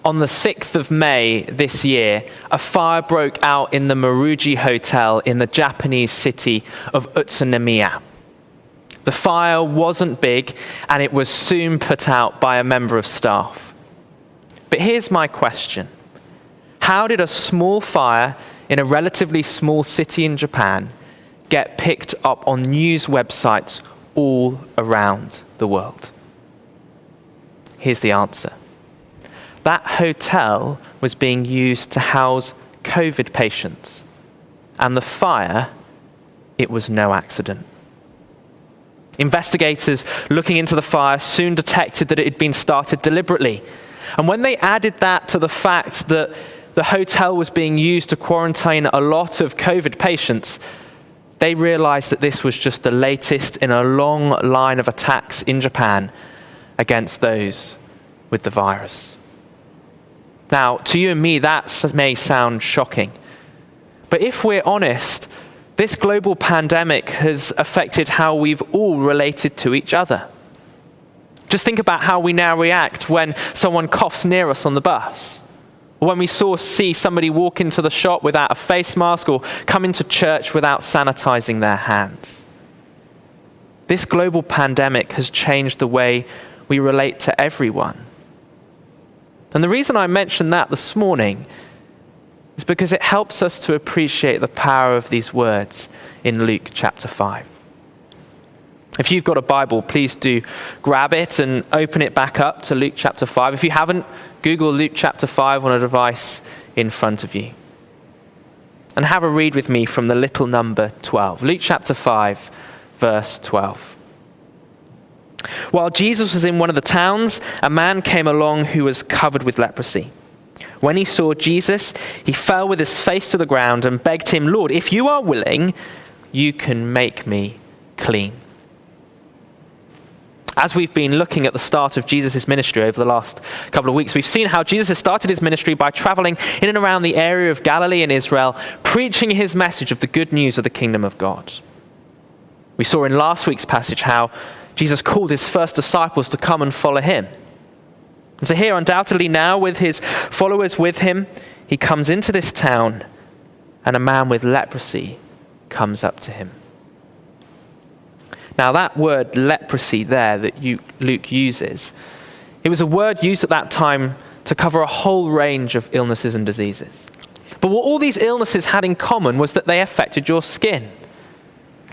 On the 6th of May this year, a fire broke out in the Maruji Hotel in the Japanese city of Utsunomiya. The fire wasn't big, and it was soon put out by a member of staff. But here's my question. How did a small fire in a relatively small city in Japan get picked up on news websites all around the world? Here's the answer. That hotel was being used to house COVID patients, and the fire, it was no accident. Investigators looking into the fire soon detected that it had been started deliberately. And when they added that to the fact that the hotel was being used to quarantine a lot of COVID patients, they realized that this was just the latest in a long line of attacks in Japan against those with the virus. Now, to you and me, that may sound shocking. But if we're honest, this global pandemic has affected how we've all related to each other. Just think about how we now react when someone coughs near us on the bus, or when we see somebody walk into the shop without a face mask, or come into church without sanitizing their hands. This global pandemic has changed the way we relate to everyone. And the reason I mentioned that this morning is because it helps us to appreciate the power of these words in Luke chapter 5. If you've got a Bible, please do grab it and open it back up to Luke chapter 5. If you haven't, Google Luke chapter 5 on a device in front of you. And have a read with me from the little number 12. Luke chapter 5, verse 12. While Jesus was in one of the towns, a man came along who was covered with leprosy. When he saw Jesus, he fell with his face to the ground and begged him, "Lord, if you are willing, you can make me clean." As we've been looking at the start of Jesus' ministry over the last couple of weeks, we've seen how Jesus has started his ministry by traveling in and around the area of Galilee and Israel, preaching his message of the good news of the kingdom of God. We saw in last week's passage how Jesus called his first disciples to come and follow him. And so here, undoubtedly now, with his followers with him, he comes into this town, and a man with leprosy comes up to him. Now that word leprosy there that Luke uses, it was a word used at that time to cover a whole range of illnesses and diseases. But what all these illnesses had in common was that they affected your skin.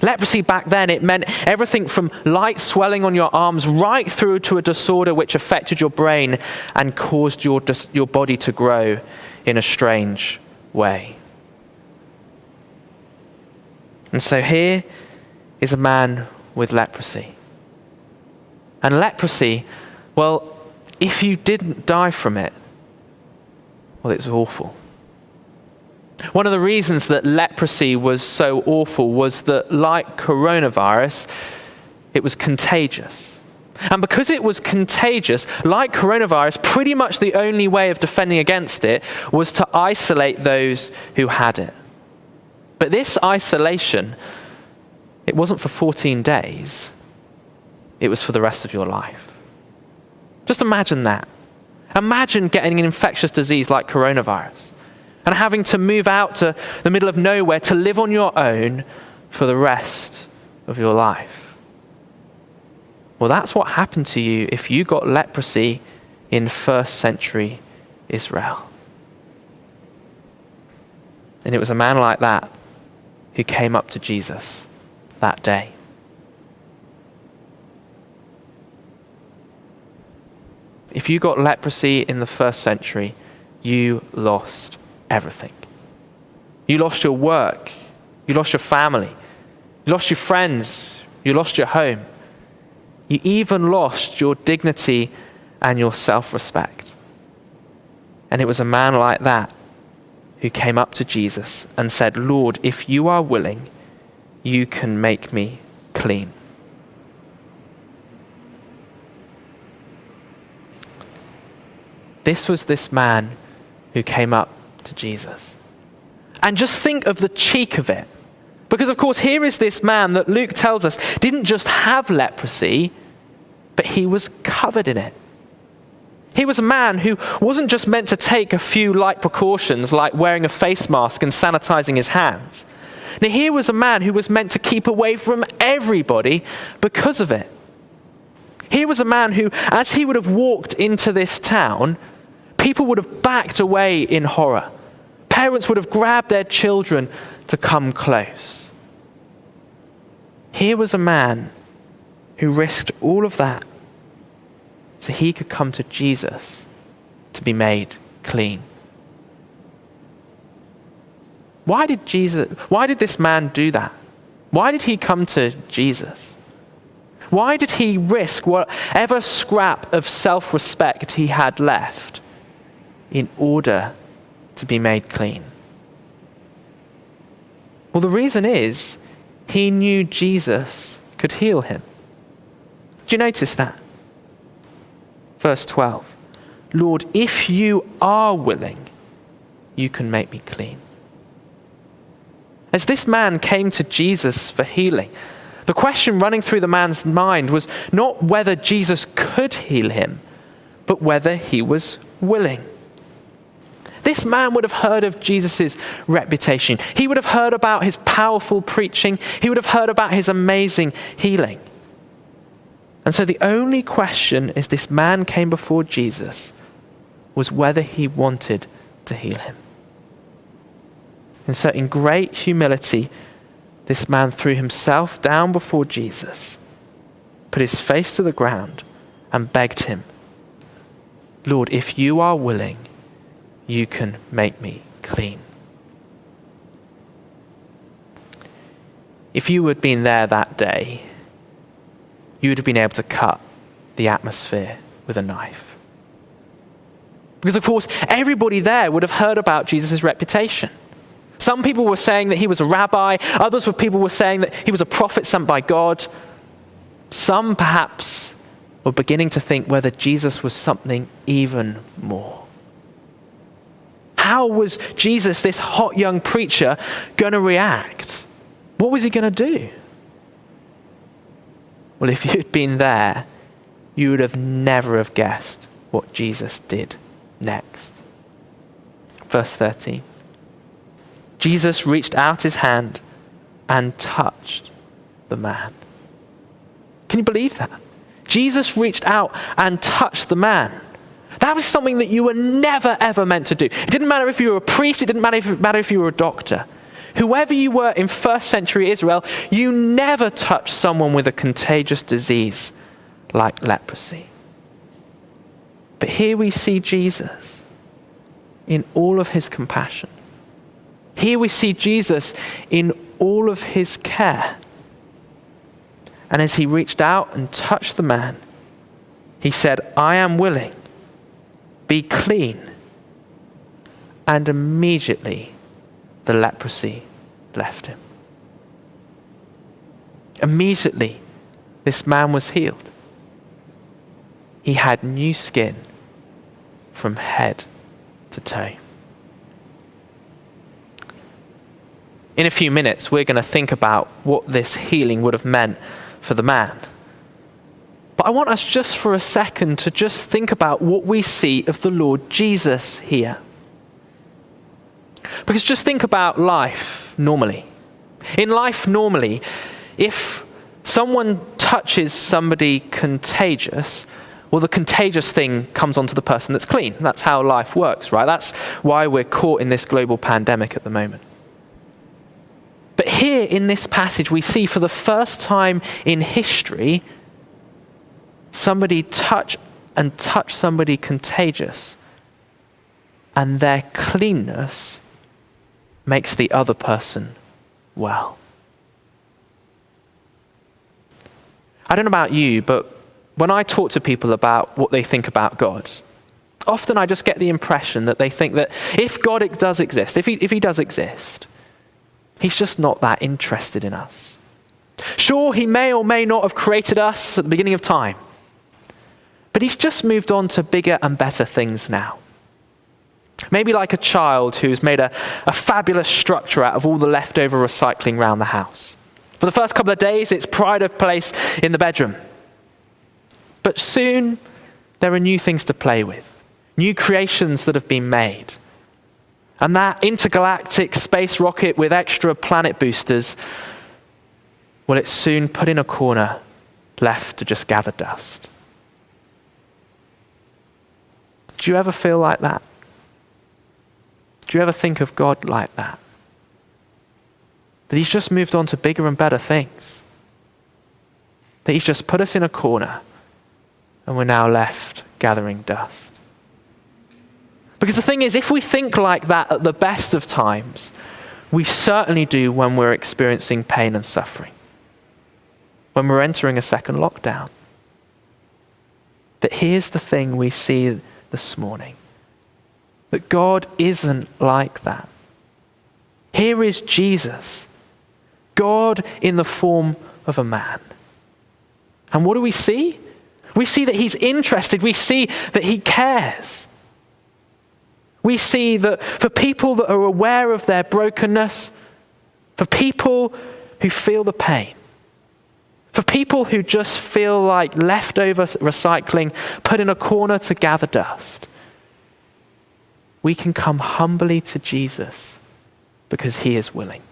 Leprosy back then, it meant everything from light swelling on your arms right through to a disorder which affected your brain and caused your body to grow in a strange way. And so here is a man with leprosy. And leprosy, well, if you didn't die from it, well, it's awful. One of the reasons that leprosy was so awful was that, like coronavirus, it was contagious. And because it was contagious, like coronavirus, pretty much the only way of defending against it was to isolate those who had it. But this isolation, it wasn't for 14 days. It was for the rest of your life. Just imagine that. Imagine getting an infectious disease like coronavirus and having to move out to the middle of nowhere to live on your own for the rest of your life. Well, that's what happened to you if you got leprosy in first century Israel. And it was a man like that who came up to Jesus that day. If you got leprosy in the first century, you lost everything. You lost your work. You lost your family. You lost your friends. You lost your home. You even lost your dignity and your self-respect. And it was a man like that who came up to Jesus and said, "Lord, if you are willing, you can make me clean." This was this man who came up to Jesus. And just think of the cheek of it. Because of course, here is this man that Luke tells us didn't just have leprosy, but he was covered in it. He was a man who wasn't just meant to take a few light precautions like wearing a face mask and sanitizing his hands. Now, here was a man who was meant to keep away from everybody because of it. Here was a man who, as he would have walked into this town, people would have backed away in horror. Parents would have grabbed their children to come close. Here was a man who risked all of that so he could come to Jesus to be made clean. Why did this man do that? Why did he come to Jesus? Why did he risk whatever scrap of self-respect he had left in order to be made clean? Well, the reason is he knew Jesus could heal him. Do you notice that? Verse 12, Lord, if you are willing, you can make me clean. As this man came to Jesus for healing, the question running through the man's mind was not whether Jesus could heal him, but whether he was willing. This man would have heard of Jesus' reputation. He would have heard about his powerful preaching. He would have heard about his amazing healing. And so the only question as this man came before Jesus was whether he wanted to heal him. And so in great humility, this man threw himself down before Jesus, put his face to the ground, and begged him, Lord, if you are willing, you can make me clean. If you had been there that day, you would have been able to cut the atmosphere with a knife. Because of course, everybody there would have heard about Jesus' reputation. Some people were saying that he was a rabbi. People were saying that he was a prophet sent by God. Some perhaps were beginning to think whether Jesus was something even more. How was Jesus, this hot young preacher, going to react? What was he going to do? Well, if you'd been there, you would have never have guessed what Jesus did next. Verse 13. Jesus reached out his hand and touched the man. Can you believe that? Jesus reached out and touched the man. That was something that you were never, ever meant to do. It didn't matter if you were a priest. It didn't matter if you were a doctor. Whoever you were in first century Israel, you never touched someone with a contagious disease like leprosy. But here we see Jesus in all of his compassion. Here we see Jesus in all of his care. And as he reached out and touched the man, he said, I am willing, be clean. And immediately the leprosy left him. Immediately this man was healed. He had new skin from head to toe. In a few minutes, we're going to think about what this healing would have meant for the man. But I want us just for a second to just think about what we see of the Lord Jesus here. Because just think about life normally. In life normally, if someone touches somebody contagious, well, the contagious thing comes onto the person that's clean. That's how life works, right? That's why we're caught in this global pandemic at the moment. But here in this passage, we see for the first time in history, somebody touch somebody contagious, and their cleanness makes the other person well. I don't know about you, but when I talk to people about what they think about God, often I just get the impression that they think that if God does exist, if he does exist, he's just not that interested in us. Sure, he may or may not have created us at the beginning of time, but he's just moved on to bigger and better things now. Maybe like a child who's made a fabulous structure out of all the leftover recycling around the house. For the first couple of days, it's pride of place in the bedroom. But soon, there are new things to play with. new creations that have been made. And that intergalactic space rocket with extra planet boosters, well, it's soon put in a corner, left to just gather dust. Do you ever feel like that? Do you ever think of God like that? That he's just moved on to bigger and better things? That he's just put us in a corner and we're now left gathering dust? Because the thing is, if we think like that at the best of times, we certainly do when we're experiencing pain and suffering. When we're entering a second lockdown. But here's the thing we see this morning. That God isn't like that. Here is Jesus, God in the form of a man. And what do we see? We see that he's interested. We see that he cares. We see that for people that are aware of their brokenness, for people who feel the pain, for people who just feel like leftover recycling, put in a corner to gather dust, we can come humbly to Jesus because he is willing.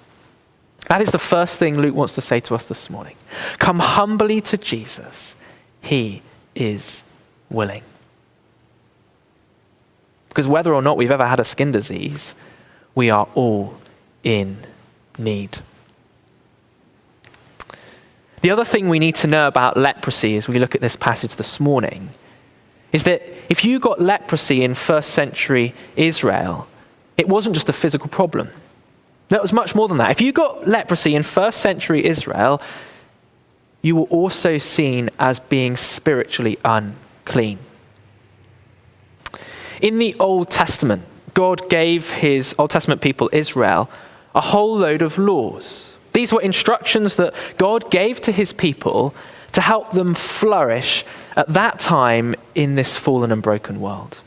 That is the first thing Luke wants to say to us this morning. Come humbly to Jesus. He is willing. Because whether or not we've ever had a skin disease, we are all in need. The other thing we need to know about leprosy as we look at this passage this morning is that if you got leprosy in first century Israel, it wasn't just a physical problem. That was much more than that. If you got leprosy in first century Israel, you were also seen as being spiritually unclean. In the Old Testament, God gave his Old Testament people, Israel, a whole load of laws. These were instructions that God gave to his people to help them flourish at that time in this fallen and broken world.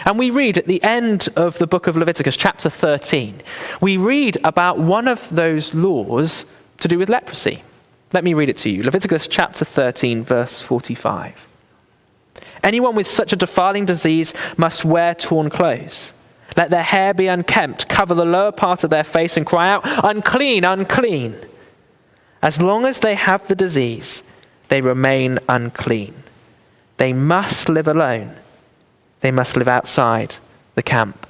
And we read at the end of the book of Leviticus, chapter 13, we read about one of those laws to do with leprosy. Let me read it to you. Leviticus chapter 13, verse 45. Anyone with such a defiling disease must wear torn clothes. Let their hair be unkempt, cover the lower part of their face and cry out, unclean, unclean. As long as they have the disease, they remain unclean. They must live alone. They must live outside the camp.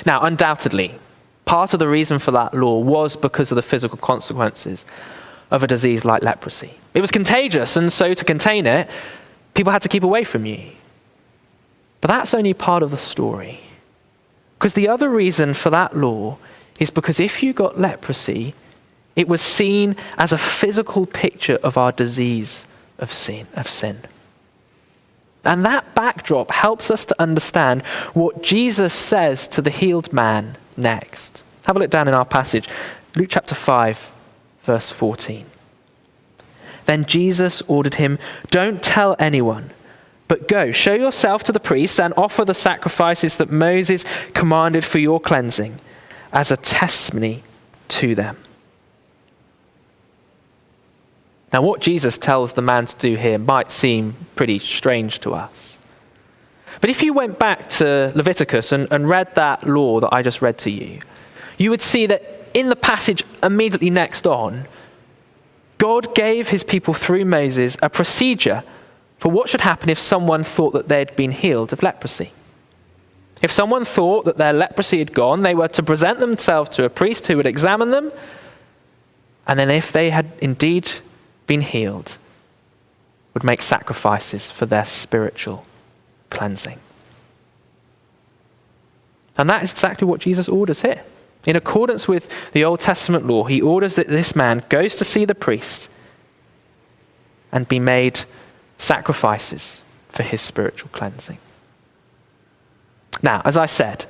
Now, undoubtedly, part of the reason for that law was because of the physical consequences of a disease like leprosy. It was contagious, and so to contain it, people had to keep away from you. But that's only part of the story. Because the other reason for that law is because if you got leprosy, it was seen as a physical picture of our disease of sin. And that backdrop helps us to understand what Jesus says to the healed man next. Have a look down in our passage, Luke chapter 5, verse 14. Then Jesus ordered him, "Don't tell anyone, but go, show yourself to the priests and offer the sacrifices that Moses commanded for your cleansing as a testimony to them." Now, what Jesus tells the man to do here might seem pretty strange to us. But if you went back to Leviticus and read that law that I just read to you, you would see that in the passage immediately next on, God gave his people through Moses a procedure for what should happen if someone thought that they'd been healed of leprosy. If someone thought that their leprosy had gone, they were to present themselves to a priest who would examine them, and then if they had indeed been healed, would make sacrifices for their spiritual cleansing. And that is exactly what Jesus orders here. In accordance with the Old Testament law, he orders that this man goes to see the priest and be made sacrifices for his spiritual cleansing. Now, as I said,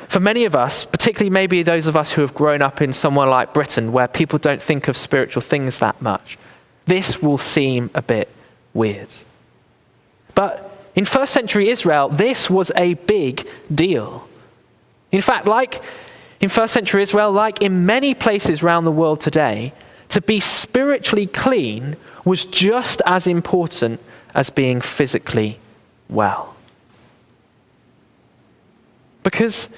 for many of us, particularly maybe those of us who have grown up in somewhere like Britain where people don't think of spiritual things that much, this will seem a bit weird. But in first century Israel, this was a big deal. In fact, like in first century Israel, like in many places around the world today, to be spiritually clean was just as important as being physically well. Because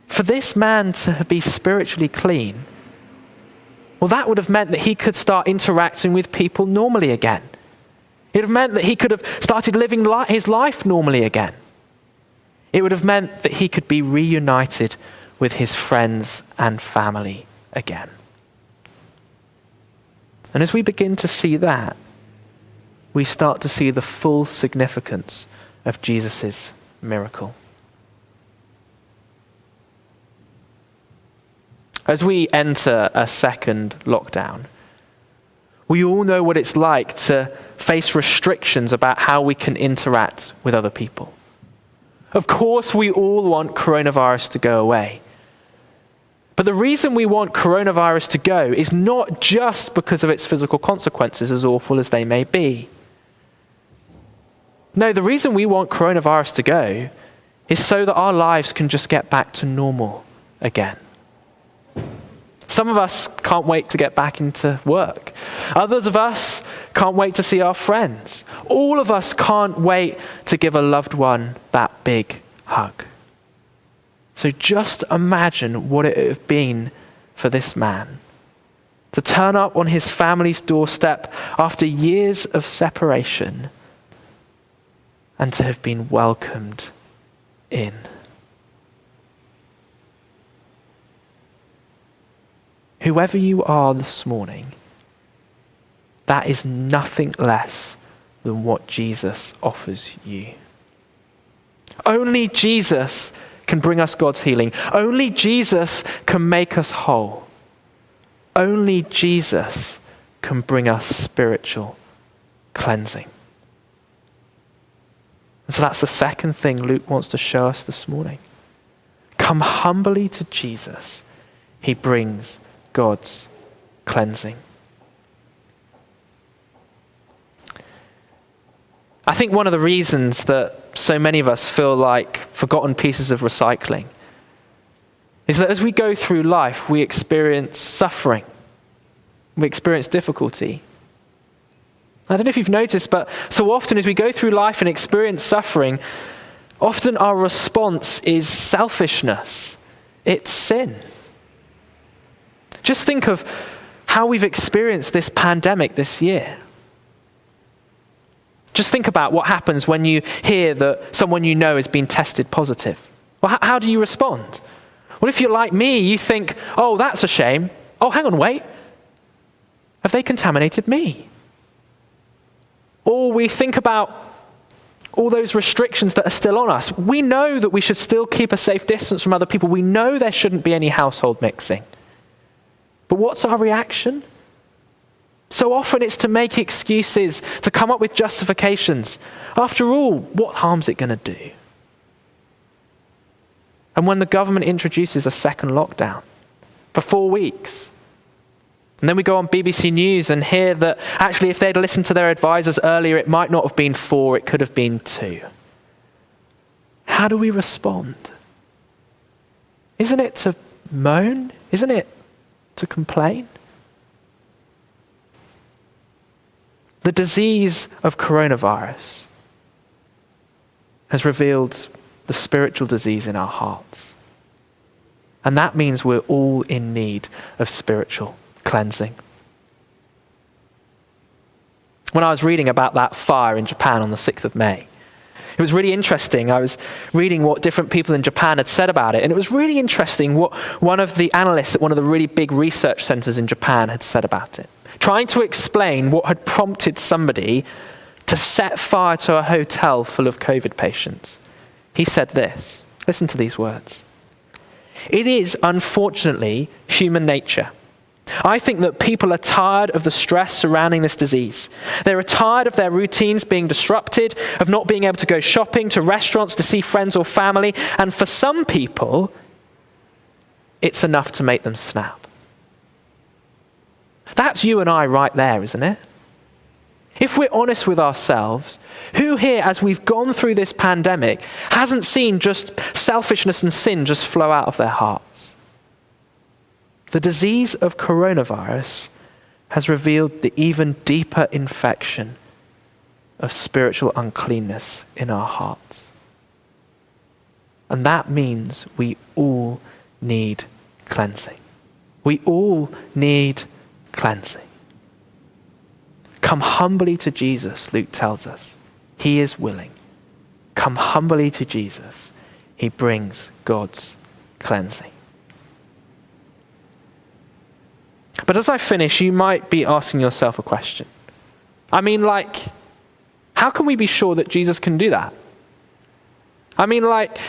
for this man to be spiritually clean, well, that would have meant that he could start interacting with people normally again. It would have meant that he could have started living his life normally again. It would have meant that he could be reunited with his friends and family again. And as we begin to see that, we start to see the full significance of Jesus' miracle. As we enter a second lockdown, we all know what it's like to face restrictions about how we can interact with other people. Of course, we all want coronavirus to go away. But the reason we want coronavirus to go is not just because of its physical consequences, as awful as they may be. No, the reason we want coronavirus to go is so that our lives can just get back to normal again. Some of us can't wait to get back into work. Others of us can't wait to see our friends. All of us can't wait to give a loved one that big hug. So just imagine what it would have been for this man to turn up on his family's doorstep after years of separation and to have been welcomed in. Whoever you are this morning, that is nothing less than what Jesus offers you. Only Jesus can bring us God's healing. Only Jesus can make us whole. Only Jesus can bring us spiritual cleansing. And so that's the second thing Luke wants to show us this morning. Come humbly to Jesus. He brings God's cleansing. I think one of the reasons that so many of us feel like forgotten pieces of recycling is that as we go through life, we experience suffering. We experience difficulty. I don't know if you've noticed, but so often as we go through life and experience suffering, often our response is selfishness. It's sin. Just think of how we've experienced this pandemic this year. Just think about what happens when you hear that someone you know has been tested positive. Well, how do you respond? Well, if you're like me, you think, oh, that's a shame. Oh, hang on, wait. Have they contaminated me? Or we think about all those restrictions that are still on us. We know that we should still keep a safe distance from other people. We know there shouldn't be any household mixing. But what's our reaction? So often it's to make excuses, to come up with justifications. After all, what harm's it going to do? And when the government introduces a second lockdown for 4 weeks, and then we go on BBC News and hear that actually if they'd listened to their advisors earlier, it might not have been 4, it could have been 2. How do we respond? Isn't it to moan? Isn't it to complain? The disease of coronavirus has revealed the spiritual disease in our hearts. And that means we're all in need of spiritual cleansing. When I was reading about that fire in Japan on the 6th of May, it was really interesting. I was reading what different people in Japan had said about it, and it was really interesting what one of the analysts at one of the really big research centers in Japan had said about it, trying to explain what had prompted somebody to set fire to a hotel full of COVID patients. He said this, listen to these words. It is, unfortunately, human nature. I think that people are tired of the stress surrounding this disease. They are tired of their routines being disrupted, of not being able to go shopping, to restaurants, to see friends or family. And for some people, it's enough to make them snap. That's you and I right there, isn't it? If we're honest with ourselves, who here, as we've gone through this pandemic, hasn't seen just selfishness and sin just flow out of their hearts? The disease of coronavirus has revealed the even deeper infection of spiritual uncleanness in our hearts. And that means we all need cleansing. We all need cleansing. Come humbly to Jesus, Luke tells us. He is willing. Come humbly to Jesus. He brings God's cleansing. But as I finish, you might be asking yourself a question. I mean, how can we be sure that Jesus can do that? I mean,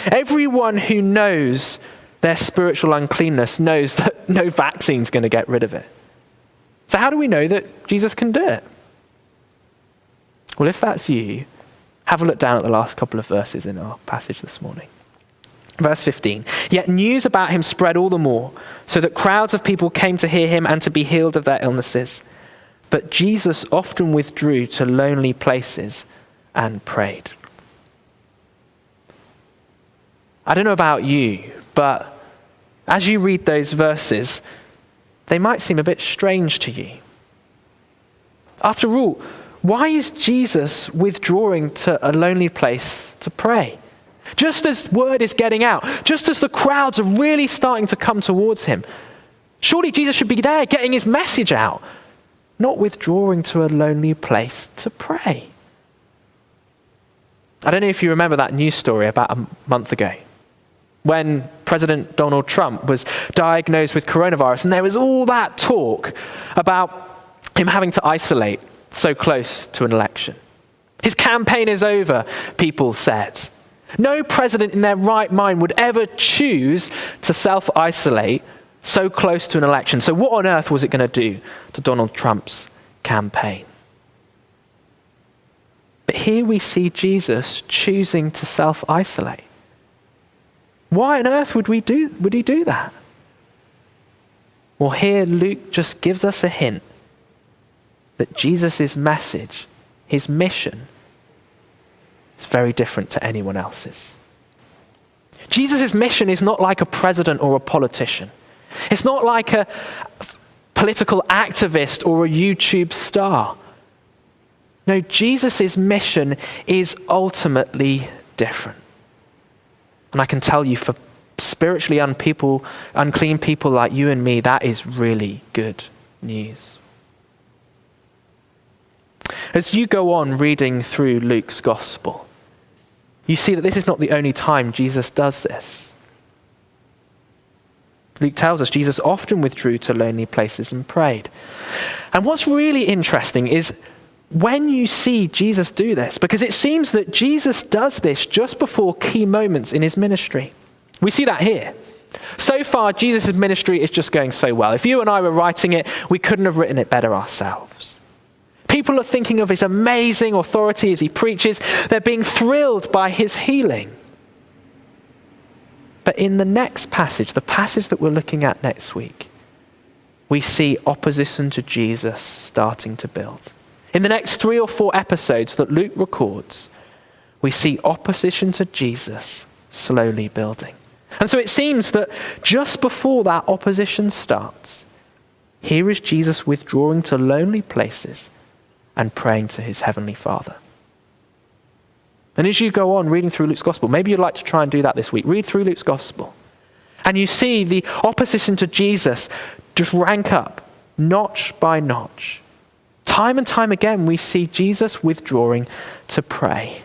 everyone who knows their spiritual uncleanness knows that no vaccine's going to get rid of it. So how do we know that Jesus can do it? Well, if that's you, have a look down at the last couple of verses in our passage this morning. Verse 15, yet news about him spread all the more, so that crowds of people came to hear him and to be healed of their illnesses. But Jesus often withdrew to lonely places and prayed. I don't know about you, but as you read those verses, they might seem a bit strange to you. After all, why is Jesus withdrawing to a lonely place to pray? Just as word is getting out, just as the crowds are really starting to come towards him, surely Jesus should be there getting his message out, not withdrawing to a lonely place to pray. I don't know if you remember that news story about a month ago when President Donald Trump was diagnosed with coronavirus, and there was all that talk about him having to isolate so close to an election. His campaign is over, people said. No president in their right mind would ever choose to self-isolate so close to an election. So what on earth was it going to do to Donald Trump's campaign? But here we see Jesus choosing to self-isolate. Why on earth would he do that? Well, here Luke just gives us a hint that Jesus' message, his mission, is very different to anyone else's. Jesus' mission is not like a president or a politician. It's not like a political activist or a YouTube star. No, Jesus' mission is ultimately different. And I can tell you, for spiritually unclean people like you and me, that is really good news. As you go on reading through Luke's gospel, you see that this is not the only time Jesus does this. Luke tells us Jesus often withdrew to lonely places and prayed. And what's really interesting is when you see Jesus do this, because it seems that Jesus does this just before key moments in his ministry. We see that here. So far, Jesus' ministry is just going so well. If you and I were writing it, we couldn't have written it better ourselves. People are thinking of his amazing authority as he preaches. They're being thrilled by his healing. But in the next passage, the passage that we're looking at next week, we see opposition to Jesus starting to build. In the next 3 or 4 episodes that Luke records, we see opposition to Jesus slowly building. And so it seems that just before that opposition starts, here is Jesus withdrawing to lonely places and praying to his heavenly Father. And as you go on reading through Luke's gospel, maybe you'd like to try and do that this week. Read through Luke's gospel. And you see the opposition to Jesus just rank up, notch by notch. Time and time again, we see Jesus withdrawing to pray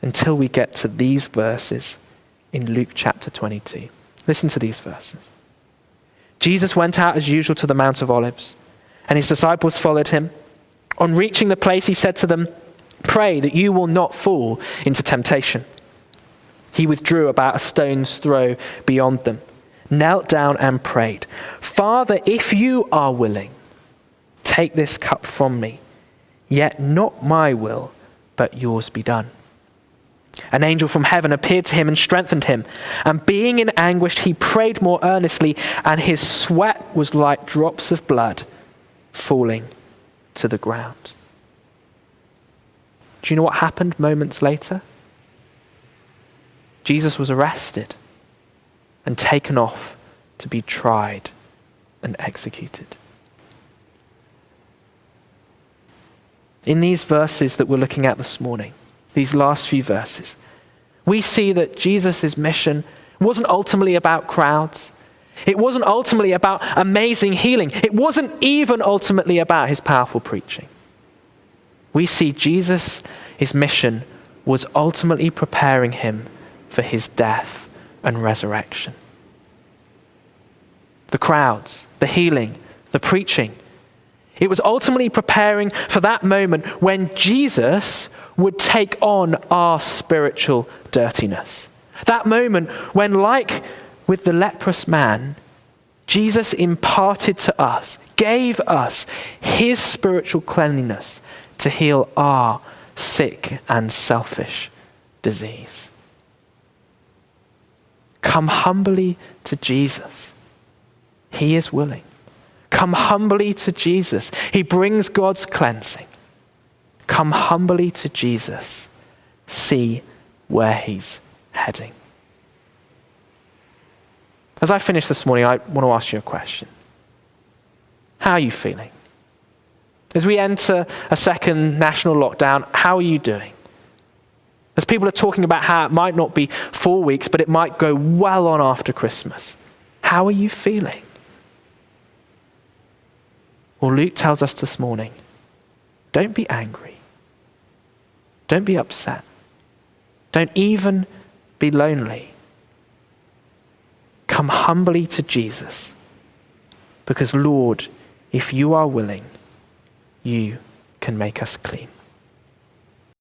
until we get to these verses in Luke chapter 22. Listen to these verses. Jesus went out as usual to the Mount of Olives, and his disciples followed him. On reaching the place, he said to them, "Pray that you will not fall into temptation." He withdrew about a stone's throw beyond them, knelt down and prayed, "Father, if you are willing, take this cup from me, yet not my will, but yours be done." An angel from heaven appeared to him and strengthened him. And being in anguish, he prayed more earnestly, and his sweat was like drops of blood falling to the ground. Do you know what happened moments later? Jesus was arrested and taken off to be tried and executed. In these verses that we're looking at this morning, these last few verses, we see that Jesus' mission wasn't ultimately about crowds. It wasn't ultimately about amazing healing. It wasn't even ultimately about his powerful preaching. We see Jesus' mission was ultimately preparing him for his death and resurrection. The crowds, the healing, the preaching, it was ultimately preparing for that moment when Jesus would take on our spiritual dirtiness. That moment when, like with the leprous man, Jesus imparted to us, gave us his spiritual cleanliness to heal our sick and selfish disease. Come humbly to Jesus. He is willing. Come humbly to Jesus. He brings God's cleansing. Come humbly to Jesus. See where he's heading. As I finish this morning, I want to ask you a question. How are you feeling? As we enter a second national lockdown, how are you doing? As people are talking about how it might not be 4 weeks, but it might go well on after Christmas, how are you feeling? Well, Luke tells us this morning, don't be angry. Don't be upset. Don't even be lonely. Come humbly to Jesus, because Lord, if you are willing, you can make us clean.